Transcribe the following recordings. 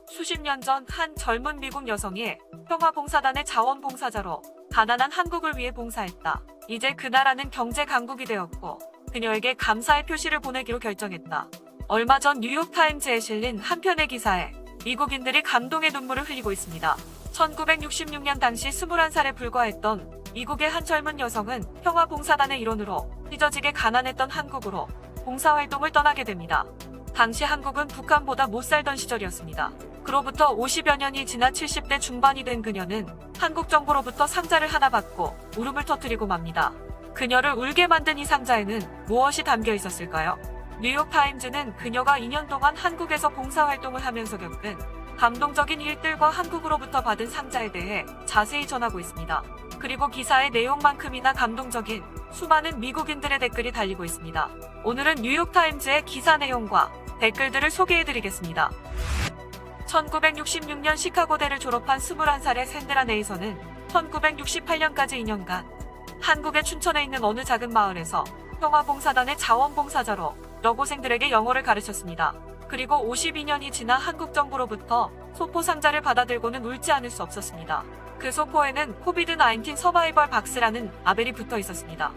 수십 년 전 한 젊은 미국 여성이 평화봉사단의 자원봉사자로 가난한 한국을 위해 봉사했다. 이제 그 나라는 경제 강국이 되었고 그녀에게 감사의 표시를 보내기로 결정했다. 얼마 전 뉴욕타임즈에 실린 한 편의 기사에 미국인들이 감동의 눈물을 흘리고 있습니다. 1966년 당시 21살에 불과했던 미국의 한 젊은 여성은 평화봉사단의 일원으로 찢어지게 가난했던 한국으로 봉사활동을 떠나게 됩니다. 당시 한국은 북한보다 못 살던 시절이었습니다. 그로부터 50여 년이 지나 70대 중반이 된 그녀는 한국 정부로부터 상자를 하나 받고 울음을 터뜨리고 맙니다. 그녀를 울게 만든 이 상자에는 무엇이 담겨 있었을까요? 뉴욕타임즈는 그녀가 2년 동안 한국에서 봉사활동을 하면서 겪은 감동적인 일들과 한국으로부터 받은 상자에 대해 자세히 전하고 있습니다. 그리고 기사의 내용만큼이나 감동적인 수많은 미국인들의 댓글이 달리고 있습니다. 오늘은 뉴욕타임즈의 기사 내용과 댓글들을 소개해드리겠습니다. 1966년 시카고대를 졸업한 21살의 샌드라 네이선은 1968년까지 2년간 한국의 춘천에 있는 어느 작은 마을에서 평화봉사단의 자원봉사자로 여고생들에게 영어를 가르쳤습니다. 그리고 52년이 지나 한국 정부로부터 소포 상자를 받아들고는 울지 않을 수 없었습니다. 그 소포에는 코비드-19 서바이벌 박스라는 라벨이 붙어 있었습니다.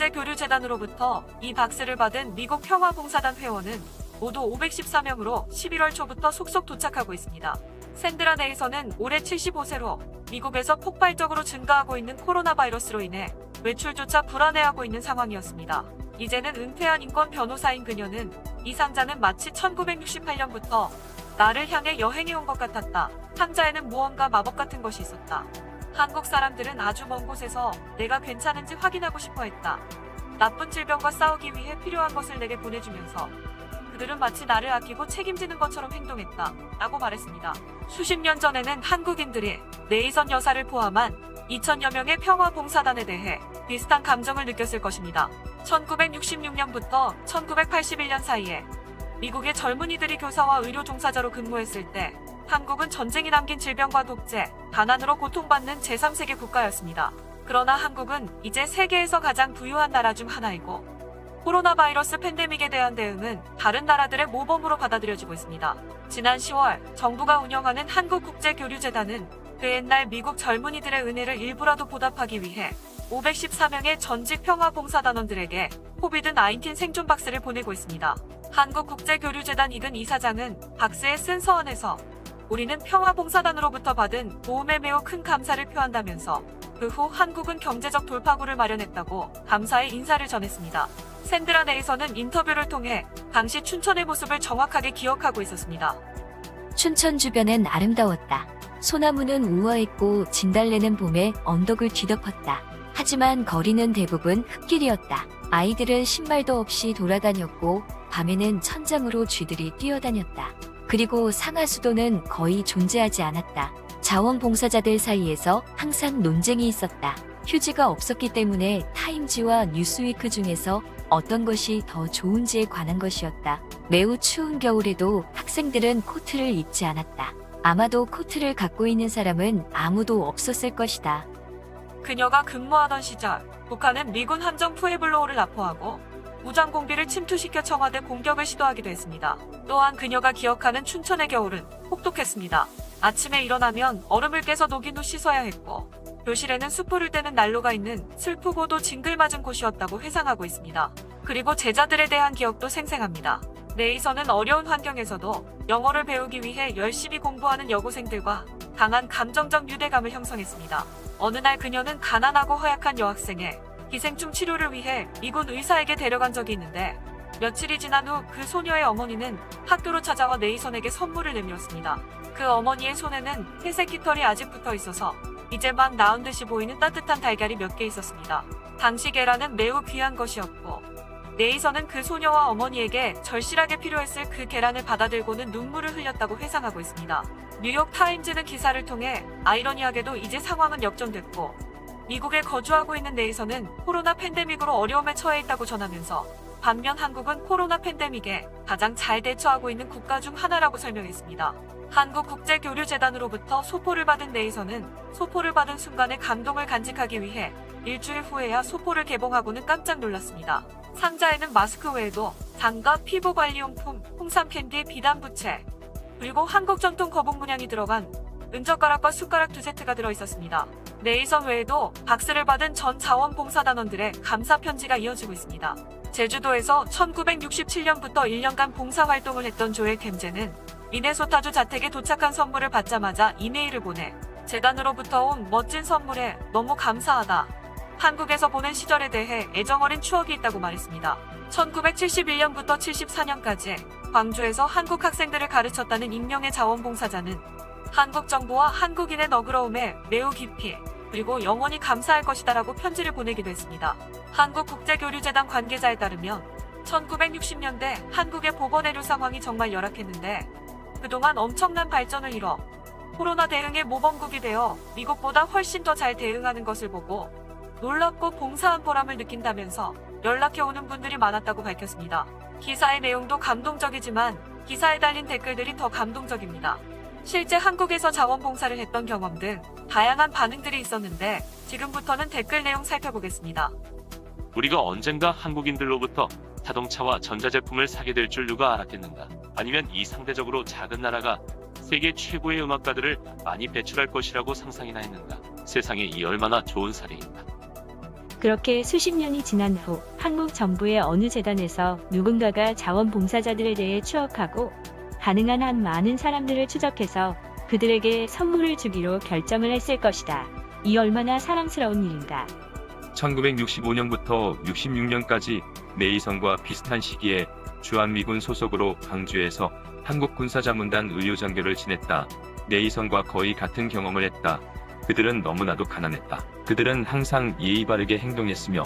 한국국제교류재단으로부터 이 박스를 받은 미국 평화봉사단 회원은 모두 514명으로 11월 초부터 속속 도착하고 있습니다. 샌드라 네이선은 올해 75세로 미국에서 폭발적으로 증가하고 있는 코로나 바이러스로 인해 외출조차 불안해하고 있는 상황이었습니다. 이제는 은퇴한 인권 변호사인 그녀는 이 상자는 마치 1968년부터 나를 향해 여행해온 것 같았다. 상자에는 무언가 마법 같은 것이 있었다. 한국 사람들은 아주 먼 곳에서 내가 괜찮은지 확인하고 싶어 했다. 나쁜 질병과 싸우기 위해 필요한 것을 내게 보내주면서 그들은 마치 나를 아끼고 책임지는 것처럼 행동했다. 라고 말했습니다. 수십 년 전에는 한국인들이 네이선 여사를 포함한 2,000여 명의 평화봉사단에 대해 비슷한 감정을 느꼈을 것입니다. 1966년부터 1981년 사이에 미국의 젊은이들이 교사와 의료 종사자로 근무했을 때 한국은 전쟁이 남긴 질병과 독재, 가난으로 고통받는 제3세계 국가였습니다. 그러나 한국은 이제 세계에서 가장 부유한 나라 중 하나이고 코로나 바이러스 팬데믹에 대한 대응은 다른 나라들의 모범으로 받아들여지고 있습니다. 지난 10월 정부가 운영하는 한국국제교류재단은 그 옛날 미국 젊은이들의 은혜를 일부라도 보답하기 위해 514명의 전직 평화봉사단원들에게 코비드-19 생존 박스를 보내고 있습니다. 한국국제교류재단 이근 이사장은 박스에 쓴 서원에서 우리는 평화봉사단으로부터 받은 도움에 매우 큰 감사를 표한다면서 그 후 한국은 경제적 돌파구를 마련했다고 감사의 인사를 전했습니다. 샌드라 네이선은 인터뷰를 통해 당시 춘천의 모습을 정확하게 기억하고 있었습니다. 춘천 주변은 아름다웠다. 소나무는 우아했고 진달래는 봄에 언덕을 뒤덮었다. 하지만 거리는 대부분 흙길이었다. 아이들은 신발도 없이 돌아다녔고 밤에는 천장으로 쥐들이 뛰어다녔다. 그리고 상하수도는 거의 존재하지 않았다. 자원봉사자들 사이에서 항상 논쟁이 있었다. 휴지가 없었기 때문에 타임지와 뉴스위크 중에서 어떤 것이 더 좋은지에 관한 것이었다. 매우 추운 겨울에도 학생들은 코트를 입지 않았다. 아마도 코트를 갖고 있는 사람은 아무도 없었을 것이다. 그녀가 근무하던 시절 북한은 미군 함정 푸에블로우를 납포하고 무장공비를 침투시켜 청와대 공격을 시도하기도 했습니다. 또한 그녀가 기억하는 춘천의 겨울은 혹독했습니다. 아침에 일어나면 얼음을 깨서 녹인 후 씻어야 했고 교실에는 숯불을 떼는 난로가 있는 슬프고도 징글맞은 곳이었다고 회상하고 있습니다. 그리고 제자들에 대한 기억도 생생합니다. 네이선은 어려운 환경에서도 영어를 배우기 위해 열심히 공부하는 여고생들과 강한 감정적 유대감을 형성했습니다. 어느 날 그녀는 가난하고 허약한 여학생의 기생충 치료를 위해 미군 의사에게 데려간 적이 있는데 며칠이 지난 후 그 소녀의 어머니는 학교로 찾아와 네이선에게 선물을 내밀었습니다. 그 어머니의 손에는 회색 깃털이 아직 붙어 있어서 이제 막 나온 듯이 보이는 따뜻한 달걀이 몇 개 있었습니다. 당시 계란은 매우 귀한 것이었고 네이선은 그 소녀와 어머니에게 절실하게 필요했을 그 계란을 받아들고는 눈물을 흘렸다고 회상하고 있습니다. 뉴욕 타임즈는 기사를 통해 아이러니하게도 이제 상황은 역전됐고 미국에 거주하고 있는 네이선은 코로나 팬데믹으로 어려움에 처해 있다고 전하면서 반면 한국은 코로나 팬데믹에 가장 잘 대처하고 있는 국가 중 하나라고 설명했습니다. 한국국제교류재단으로부터 소포를 받은 네이선은 소포를 받은 순간의 감동을 간직하기 위해 일주일 후에야 소포를 개봉하고는 깜짝 놀랐습니다. 상자에는 마스크 외에도 장갑, 피부관리용품, 홍삼 캔디, 비단 부채, 그리고 한국 전통 거북 문양이 들어간 은젓가락과 숟가락 2세트가 들어있었습니다. 내이선 외에도 박스를 받은 전 자원봉사단원들의 감사 편지가 이어지고 있습니다. 제주도에서 1967년부터 1년간 봉사활동을 했던 조엘 템제는 미네소타주 자택에 도착한 선물을 받자마자 이메일을 보내 재단으로부터 온 멋진 선물에 너무 감사하다. 한국에서 보낸 시절에 대해 애정어린 추억이 있다고 말했습니다. 1971년부터 74년까지 광주에서 한국 학생들을 가르쳤다는 익명의 자원봉사자는 한국 정부와 한국인의 너그러움에 매우 깊이 그리고 영원히 감사할 것이다라고 편지를 보내기도 했습니다. 한국국제교류재단 관계자에 따르면 1960년대 한국의 보건의료 상황이 정말 열악했는데 그동안 엄청난 발전을 이뤄 코로나 대응의 모범국이 되어 미국보다 훨씬 더 잘 대응하는 것을 보고 놀랍고 봉사한 보람을 느낀다면서 연락해오는 분들이 많았다고 밝혔습니다. 기사의 내용도 감동적이지만 기사에 달린 댓글들이 더 감동적입니다. 실제 한국에서 자원봉사를 했던 경험 등 다양한 반응들이 있었는데 지금부터는 댓글 내용 살펴보겠습니다. 우리가 언젠가 한국인들로부터 자동차와 전자제품을 사게 될 줄 누가 알았겠는가? 아니면 이 상대적으로 작은 나라가 세계 최고의 음악가들을 많이 배출할 것이라고 상상이나 했는가? 세상에 이 얼마나 좋은 사례인가? 그렇게 수십 년이 지난 후 한국 정부의 어느 재단에서 누군가가 자원봉사자들에 대해 추억하고 가능한 한 많은 사람들을 추적해서 그들에게 선물을 주기로 결정을 했을 것이다. 이 얼마나 사랑스러운 일인가. 1965년부터 66년까지 네이선과 비슷한 시기에 주한미군 소속으로 광주에서 한국군사자문단 의료장교를 지냈다. 네이선과 거의 같은 경험을 했다. 그들은 너무나도 가난했다. 그들은 항상 예의 바르게 행동했으며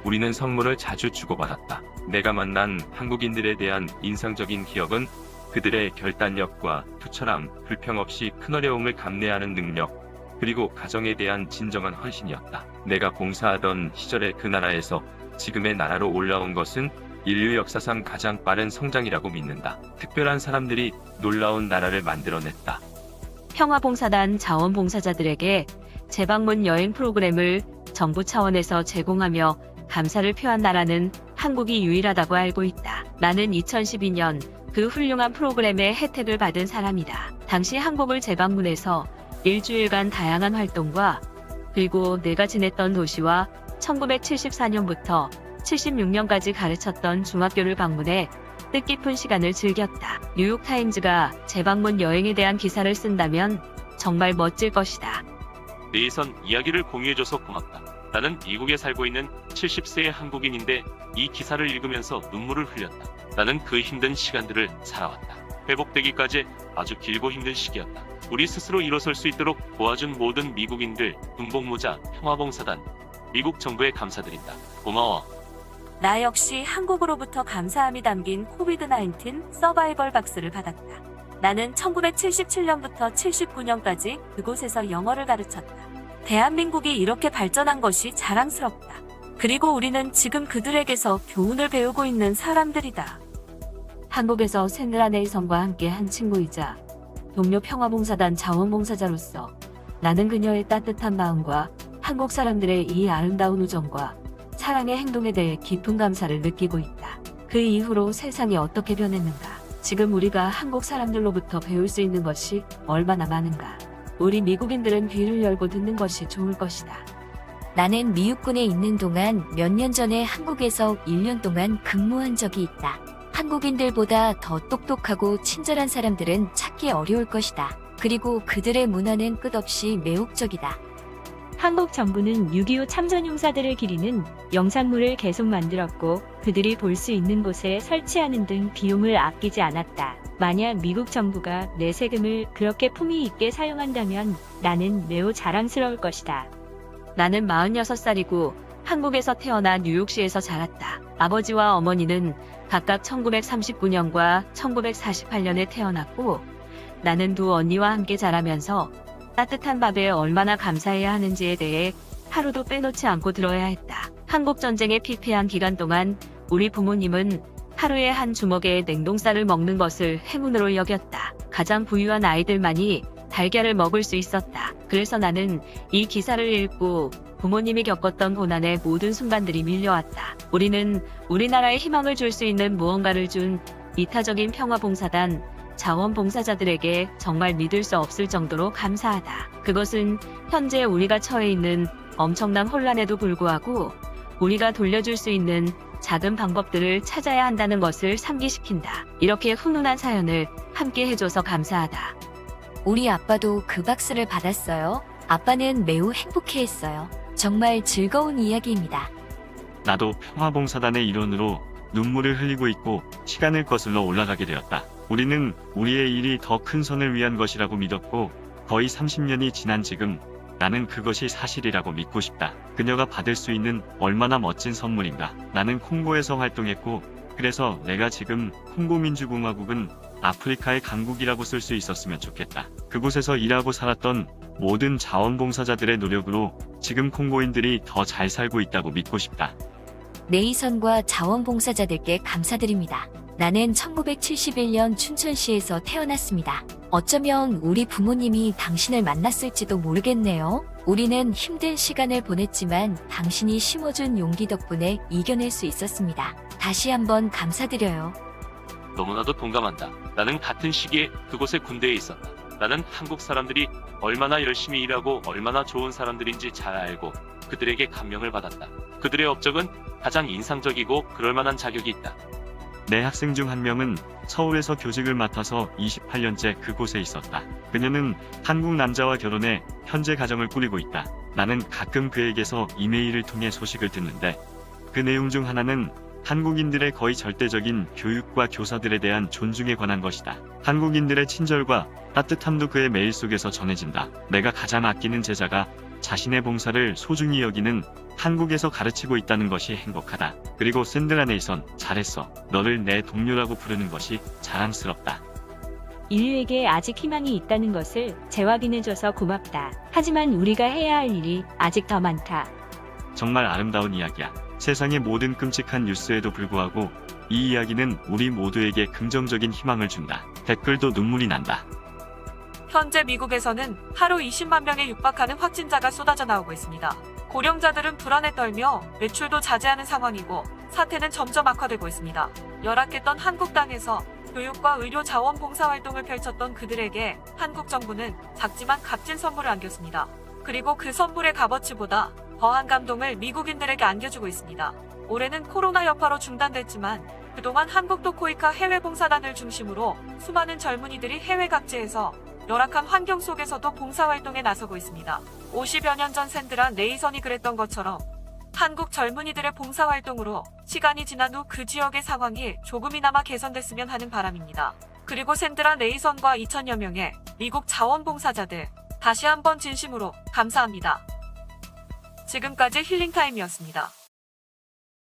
우리는 선물을 자주 주고받았다. 내가 만난 한국인들에 대한 인상적인 기억은 그들의 결단력과 투철함, 불평 없이 큰 어려움을 감내하는 능력, 그리고 가정에 대한 진정한 헌신이었다. 내가 봉사하던 시절의 그 나라에서 지금의 나라로 올라온 것은 인류 역사상 가장 빠른 성장이라고 믿는다. 특별한 사람들이 놀라운 나라를 만들어냈다. 평화봉사단 자원봉사자들에게 재방문 여행 프로그램을 정부 차원에서 제공하며 감사를 표한 나라는 한국이 유일하다고 알고 있다. 나는 2012년 그 훌륭한 프로그램의 혜택을 받은 사람이다. 당시 한국을 재방문해서 일주일간 다양한 활동과 그리고 내가 지냈던 도시와 1974년부터 76년까지 가르쳤던 중학교를 방문해 뜻깊은 시간을 즐겼다. 뉴욕타임즈가 재방문 여행에 대한 기사를 쓴다면 정말 멋질 것이다. 네이선 이야기를 공유해줘서 고맙다. 나는 미국에 살고 있는 70세의 한국인인데 이 기사를 읽으면서 눈물을 흘렸다. 나는 그 힘든 시간들을 살아왔다. 회복되기까지 아주 길고 힘든 시기였다. 우리 스스로 일어설 수 있도록 도와준 모든 미국인들, 군복무자, 평화봉사단, 미국 정부에 감사드린다. 고마워. 나 역시 한국으로부터 감사함이 담긴 코비드-19 서바이벌 박스를 받았다. 나는 1977년부터 79년까지 그곳에서 영어를 가르쳤다. 대한민국이 이렇게 발전한 것이 자랑스럽다. 그리고 우리는 지금 그들에게서 교훈을 배우고 있는 사람들이다. 한국에서 샌드라 네이선과 함께 한 친구이자 동료 평화봉사단 자원봉사자로서 나는 그녀의 따뜻한 마음과 한국 사람들의 이 아름다운 우정과 사랑의 행동에 대해 깊은 감사를 느끼고 있다. 그 이후로 세상이 어떻게 변했는가? 지금 우리가 한국 사람들로부터 배울 수 있는 것이 얼마나 많은가? 우리 미국인들은 귀를 열고 듣는 것이 좋을 것이다. 나는 미육군에 있는 동안 몇 년 전에 한국에서 1년 동안 근무한 적이 있다. 한국인들보다 더 똑똑하고 친절한 사람들은 찾기 어려울 것이다. 그리고 그들의 문화는 끝없이 매혹적이다. 한국 정부는 6.25 참전용사들을 기리는 영상물을 계속 만들었고 그들이 볼 수 있는 곳에 설치하는 등 비용을 아끼지 않았다. 만약 미국 정부가 내 세금을 그렇게 품위 있게 사용한다면 나는 매우 자랑스러울 것이다. 나는 46살이고 한국에서 태어나 뉴욕시에서 자랐다. 아버지와 어머니는 각각 1939년과 1948년에 태어났고 나는 두 언니와 함께 자라면서 따뜻한 밥에 얼마나 감사해야 하는지에 대해 하루도 빼놓지 않고 들어야 했다. 한국전쟁에 피폐한 기간 동안 우리 부모님은 하루에 한 주먹의 냉동쌀을 먹는 것을 행운으로 여겼다. 가장 부유한 아이들만이 달걀을 먹을 수 있었다. 그래서 나는 이 기사를 읽고 부모님이 겪었던 고난의 모든 순간들이 밀려왔다. 우리는 우리나라에 희망을 줄 수 있는 무언가를 준 이타적인 평화봉사단 자원봉사자들에게 정말 믿을 수 없을 정도로 감사하다. 그것은 현재 우리가 처해 있는 엄청난 혼란에도 불구하고 우리가 돌려줄 수 있는 작은 방법들을 찾아야 한다는 것을 상기시킨다. 이렇게 훈훈한 사연을 함께 해줘서 감사하다. 우리 아빠도 그 박스를 받았어요. 아빠는 매우 행복해했어요. 정말 즐거운 이야기입니다. 나도 평화봉사단의 일원으로 눈물을 흘리고 있고 시간을 거슬러 올라가게 되었다. 우리는 우리의 일이 더 큰 선을 위한 것이라고 믿었고 거의 30년이 지난 지금 나는 그것이 사실이라고 믿고 싶다. 그녀가 받을 수 있는 얼마나 멋진 선물인가. 나는 콩고에서 활동했고 그래서 내가 지금 콩고민주공화국은 아프리카의 강국이라고 쓸 수 있었으면 좋겠다. 그곳에서 일하고 살았던 모든 자원봉사자들의 노력으로 지금 콩고인들이 더 잘 살고 있다고 믿고 싶다. 네이선과 자원봉사자들께 감사드립니다. 나는 1971년 춘천시에서 태어났습니다. 어쩌면 우리 부모님이 당신을 만났을지도 모르겠네요. 우리는 힘든 시간을 보냈지만 당신이 심어준 용기 덕분에 이겨낼 수 있었습니다. 다시 한번 감사드려요. 너무나도 동감한다. 나는 같은 시기에 그곳의 군대에 있었다. 나는 한국 사람들이 얼마나 열심히 일하고 얼마나 좋은 사람들인지 잘 알고 그들에게 감명을 받았다. 그들의 업적은 가장 인상적이고 그럴만한 자격이 있다. 내 학생 중 한 명은 서울에서 교직을 맡아서 28년째 그곳에 있었다. 그녀는 한국 남자와 결혼해 현재 가정을 꾸리고 있다. 나는 가끔 그에게서 이메일을 통해 소식을 듣는데 그 내용 중 하나는 한국인들의 거의 절대적인 교육과 교사들에 대한 존중에 관한 것이다. 한국인들의 친절과 따뜻함도 그의 메일 속에서 전해진다. 내가 가장 아끼는 제자가 자신의 봉사를 소중히 여기는 한국에서 가르치고 있다는 것이 행복하다. 그리고 샌드라 네이선, 잘했어. 너를 내 동료라고 부르는 것이 자랑스럽다. 인류에게 아직 희망이 있다는 것을 재확인해줘서 고맙다. 하지만 우리가 해야 할 일이 아직 더 많다. 정말 아름다운 이야기야. 세상의 모든 끔찍한 뉴스에도 불구하고 이 이야기는 우리 모두에게 긍정적인 희망을 준다. 댓글도 눈물이 난다. 현재 미국에서는 하루 20만 명에 육박하는 확진자가 쏟아져 나오고 있습니다. 고령자들은 불안에 떨며 외출도 자제하는 상황이고 사태는 점점 악화되고 있습니다. 열악했던 한국 땅에서 교육과 의료 자원 봉사 활동을 펼쳤던 그들에게 한국 정부는 작지만 값진 선물을 안겼습니다. 그리고 그 선물의 값어치보다 더한 감동을 미국인들에게 안겨주고 있습니다. 올해는 코로나 여파로 중단됐지만 그동안 한국도 코이카 해외봉사단을 중심으로 수많은 젊은이들이 해외 각지에서 열악한 환경 속에서도 봉사활동에 나서고 있습니다. 50여 년 전 샌드라 네이선이 그랬던 것처럼 한국 젊은이들의 봉사활동으로 시간이 지난 후 그 지역의 상황이 조금이나마 개선됐으면 하는 바람입니다. 그리고 샌드라 네이선과 2000여 명의 미국 자원봉사자들 다시 한번 진심으로 감사합니다. 지금까지 힐링타임이었습니다.